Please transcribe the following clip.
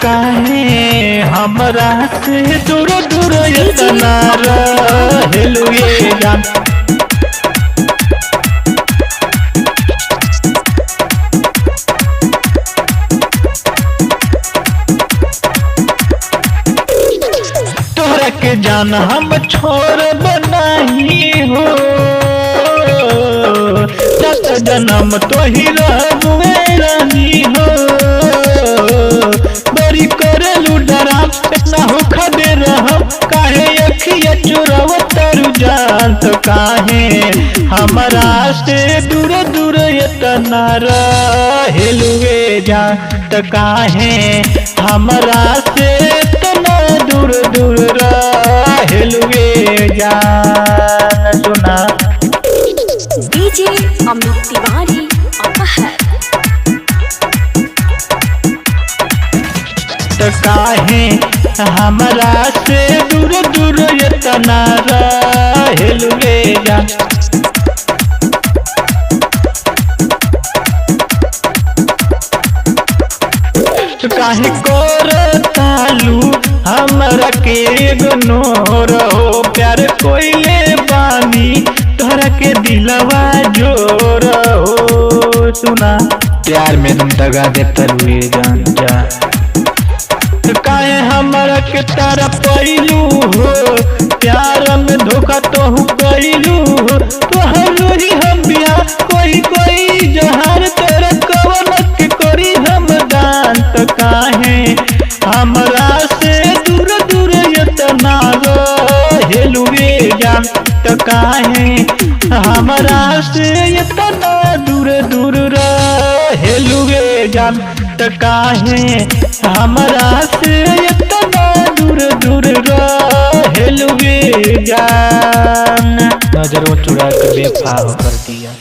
काहे हमरा से दूर दूर इतना रहेलू ये जान। तोहरा के जान हम छोड़ बनाही हो, सत जन्म तो ही रहबे रानी हो। बड़ी करलू डराम इतना हो खदे रहम, काहे अखिया चुराव तरु जान। तो काहे हमरा से दूर दूर इतना रहेलू ये जान। तो काहे हमरा से इतना दूर दूर रहेलू ये जान। सुना डीजे अमित तिवारी अपहर। तो काहे हमरा से दूर दूर इतना रहेलू ये जान। तो काहे करतालू हमरा के इग्नोर हो, प्यार कोइले बानी तोहरा के दिलवा जोर हो। सुना प्यार में तुम दगा देता हुए जान जा। तो काहे हमरा के तारा पैलू हो, प्यार में धोखा तो हूँ कैलू हो। तोहर ही हम बिया कोई कोई जहार तेरा कवन के करी हम दान। तो काहे हमरा से दूर दूर इतना रहेलू ये जान। तो काहे हमरा से इतना दूर दूर रहेलू ये जान। तो काहे हमरा से इतना दूर दूर रहेलू ये जान। नजरों चुरा कर बेवफा कर दिया।